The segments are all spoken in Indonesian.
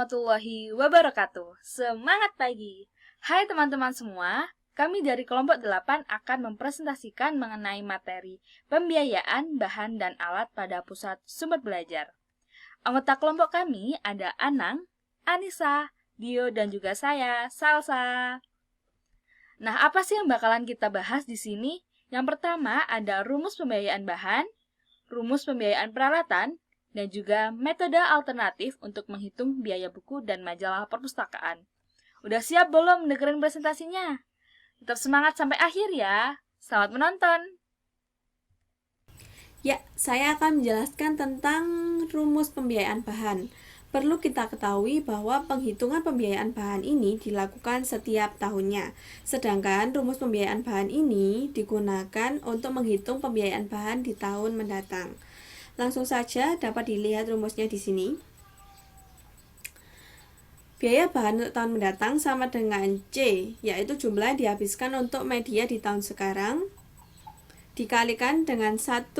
warahmatullahi wabarakatuh. Semangat pagi. Hai teman-teman semua, kami dari kelompok 8 akan mempresentasikan mengenai materi pembiayaan bahan dan alat pada pusat sumber belajar. Anggota kelompok kami ada Anang, Anissa, Dio, dan juga saya, Salsa. Nah, apa sih yang bakalan kita bahas di sini? Yang pertama ada rumus pembiayaan bahan, rumus pembiayaan peralatan, dan juga metode alternatif untuk menghitung biaya buku dan majalah perpustakaan. Udah siap belum dengerin presentasinya? Tetap semangat sampai akhir ya. Selamat menonton. Ya, saya akan menjelaskan tentang rumus pembiayaan bahan. Perlu kita ketahui bahwa penghitungan pembiayaan bahan ini dilakukan setiap tahunnya. Sedangkan rumus pembiayaan bahan ini digunakan untuk menghitung pembiayaan bahan di tahun mendatang. Langsung saja dapat dilihat rumusnya di sini. Biaya bahan untuk tahun mendatang sama dengan C, yaitu jumlah yang dihabiskan untuk media di tahun sekarang, dikalikan dengan 1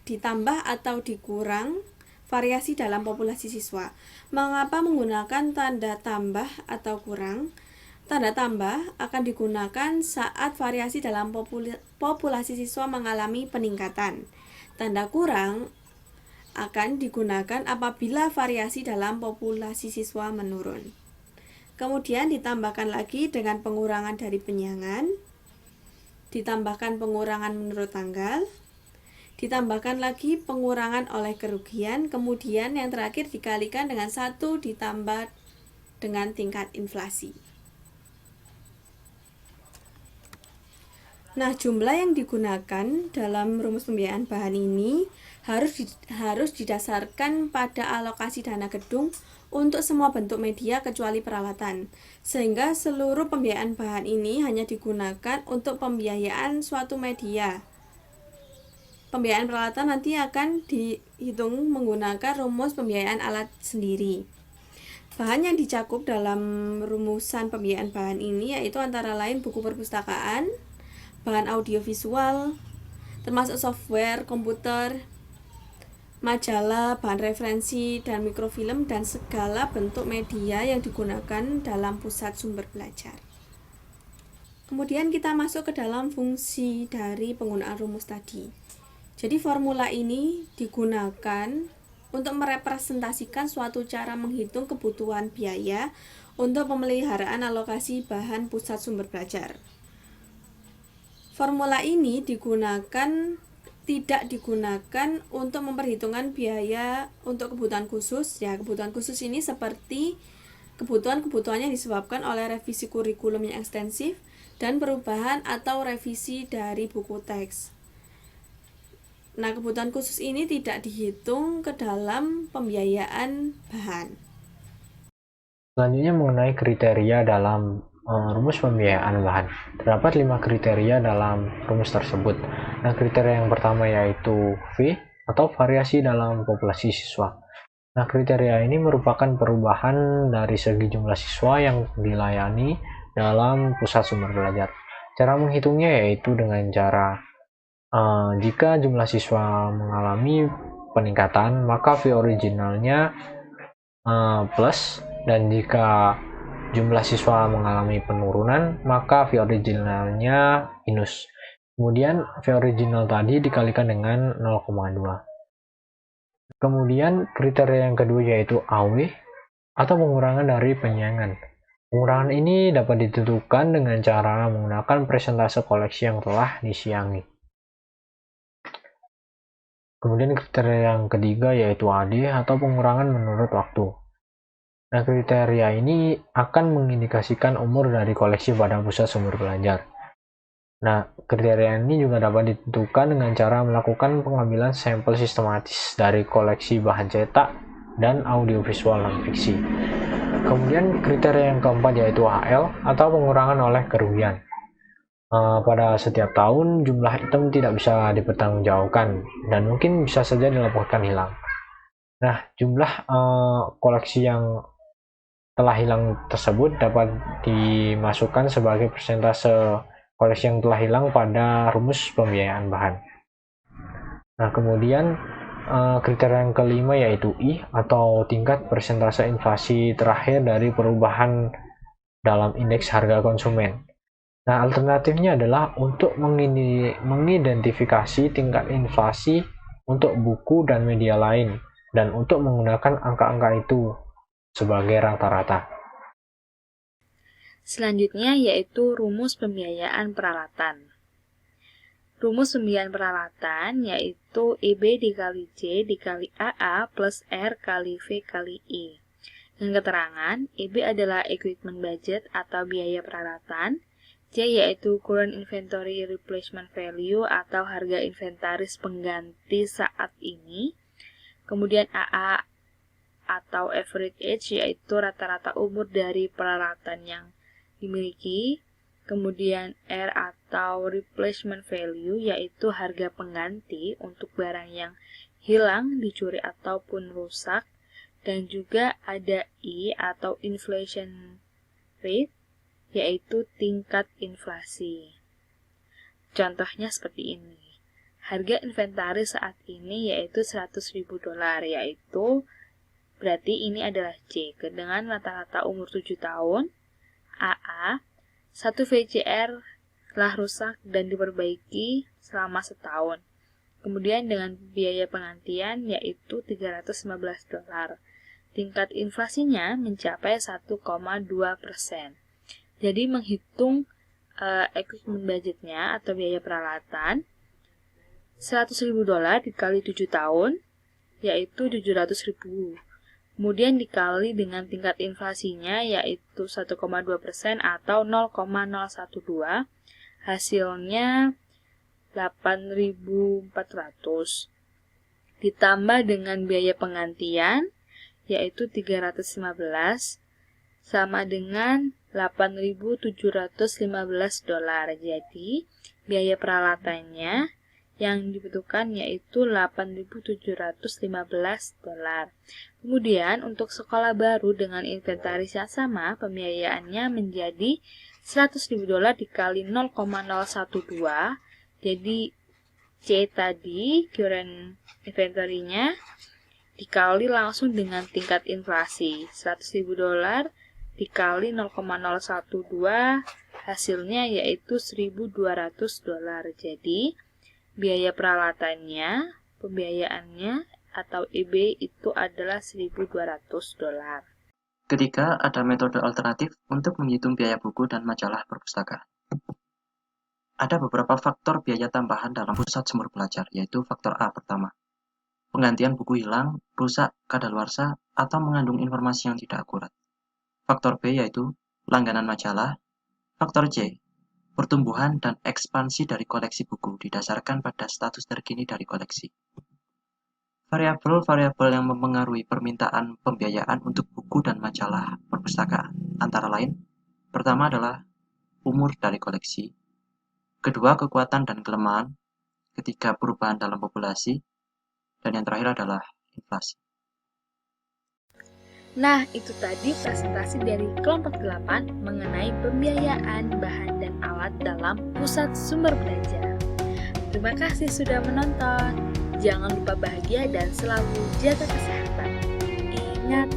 ditambah atau dikurang variasi dalam populasi siswa. Mengapa menggunakan tanda tambah atau kurang? Tanda tambah akan digunakan saat variasi dalam populasi siswa mengalami peningkatan. Tanda kurang akan digunakan apabila variasi dalam populasi siswa menurun. Kemudian ditambahkan lagi dengan pengurangan dari penyangan, ditambahkan pengurangan menurut tanggal, ditambahkan lagi pengurangan oleh kerugian, kemudian yang terakhir dikalikan dengan 1 ditambah dengan tingkat inflasi. Nah, jumlah yang digunakan dalam rumus pembiayaan bahan ini harus didasarkan pada alokasi dana gedung untuk semua bentuk media kecuali peralatan, sehingga seluruh pembiayaan bahan ini hanya digunakan untuk pembiayaan suatu media. Pembiayaan peralatan nanti akan dihitung menggunakan rumus pembiayaan alat sendiri. Bahan yang dicakup dalam rumusan pembiayaan bahan ini yaitu antara lain buku perpustakaan, bahan audiovisual, termasuk software, komputer, majalah, bahan referensi, dan mikrofilm, dan segala bentuk media yang digunakan dalam pusat sumber belajar. Kemudian kita masuk ke dalam fungsi dari penggunaan rumus tadi. Jadi formula ini digunakan untuk merepresentasikan suatu cara menghitung kebutuhan biaya untuk pemeliharaan alokasi bahan pusat sumber belajar. Formula ini tidak digunakan untuk memperhitungkan biaya untuk kebutuhan khusus. Ya, kebutuhan khusus ini seperti kebutuhannya disebabkan oleh revisi kurikulum yang ekstensif dan perubahan atau revisi dari buku teks. Nah, kebutuhan khusus ini tidak dihitung ke dalam pembiayaan bahan. Selanjutnya mengenai kriteria dalam rumus pembiayaan bahan. Terdapat 5 kriteria dalam rumus tersebut. Nah, kriteria yang pertama yaitu V atau variasi dalam populasi siswa. Nah, kriteria ini merupakan perubahan dari segi jumlah siswa yang dilayani dalam pusat sumber belajar. Cara menghitungnya yaitu dengan cara jika jumlah siswa mengalami peningkatan, maka V originalnya plus, dan jika jumlah siswa mengalami penurunan, maka V originalnya minus. Kemudian V original tadi dikalikan dengan 0,2. Kemudian kriteria yang kedua yaitu AW atau pengurangan dari penyangan. Pengurangan ini dapat ditentukan dengan cara menggunakan persentase koleksi yang telah disiangi. Kemudian kriteria yang ketiga yaitu AD atau pengurangan menurut waktu. Nah, kriteria ini akan mengindikasikan umur dari koleksi pada pusat sumber belajar. Nah, kriteria ini juga dapat ditentukan dengan cara melakukan pengambilan sampel sistematis dari koleksi bahan cetak dan audiovisual non-fiksi. Kemudian kriteria yang keempat yaitu HL atau pengurangan oleh kerugian. Pada setiap tahun jumlah item tidak bisa dipertanggungjawabkan dan mungkin bisa saja dilaporkan hilang. Nah, jumlah koleksi yang telah hilang tersebut dapat dimasukkan sebagai persentase koleksi yang telah hilang pada rumus pembiayaan bahan. Nah, kemudian kriteria yang kelima yaitu I atau tingkat persentase inflasi terakhir dari perubahan dalam indeks harga konsumen. Nah, alternatifnya adalah untuk mengidentifikasi tingkat inflasi untuk buku dan media lain dan untuk menggunakan angka-angka itu sebagai rata-rata. Selanjutnya yaitu rumus pembiayaan peralatan. Rumus pembiayaan peralatan yaitu EB dikali C dikali AA plus R kali V kali I. Dengan keterangan, EB adalah equipment budget atau biaya peralatan, C yaitu current inventory replacement value atau harga inventaris pengganti saat ini, kemudian AA atau average age yaitu rata-rata umur dari peralatan yang dimiliki, kemudian R atau replacement value yaitu harga pengganti untuk barang yang hilang, dicuri ataupun rusak, dan juga ada I atau inflation rate yaitu tingkat inflasi. Contohnya seperti ini. Harga inventaris saat ini yaitu $100.000 yaitu berarti ini adalah C dengan rata-rata umur 7 tahun, AA 1 VCR telah rusak dan diperbaiki selama setahun. Kemudian dengan biaya penggantian yaitu $315. Tingkat inflasinya mencapai 1,2%. Jadi menghitung equipment budgetnya atau biaya peralatan $100.000 dikali 7 tahun yaitu $700.000. Kemudian dikali dengan tingkat inflasinya yaitu 1,2% atau 0,012, hasilnya 8.400. Ditambah dengan biaya penggantian yaitu 315 sama dengan $8.715. Jadi biaya peralatannya yang dibutuhkan yaitu $8.715. Kemudian untuk sekolah baru dengan inventaris yang sama, pembiayaannya menjadi $100.000 dikali 0,012. Jadi C tadi current inventory-nya dikali langsung dengan tingkat inflasi. $100.000 dikali 0,012 hasilnya yaitu $1.200. Jadi biaya peralatannya, pembiayaannya atau EB itu adalah $1.200. Ketiga, ada metode alternatif untuk menghitung biaya buku dan majalah perpustakaan. Ada beberapa faktor biaya tambahan dalam pusat sumber belajar, yaitu faktor A pertama, penggantian buku hilang, rusak, kadaluarsa, atau mengandung informasi yang tidak akurat. Faktor B yaitu langganan majalah. Faktor C, pertumbuhan dan ekspansi dari koleksi buku didasarkan pada status terkini dari koleksi. Variabel-variabel yang mempengaruhi permintaan pembiayaan untuk buku dan majalah perpustakaan antara lain, pertama adalah umur dari koleksi, kedua kekuatan dan kelemahan, ketiga perubahan dalam populasi, dan yang terakhir adalah inflasi. Nah, itu tadi presentasi dari kelompok 8 mengenai pembiayaan bahan dan alat dalam pusat sumber belajar. Terima kasih sudah menonton. Jangan lupa bahagia dan selalu jaga kesehatan. Ingat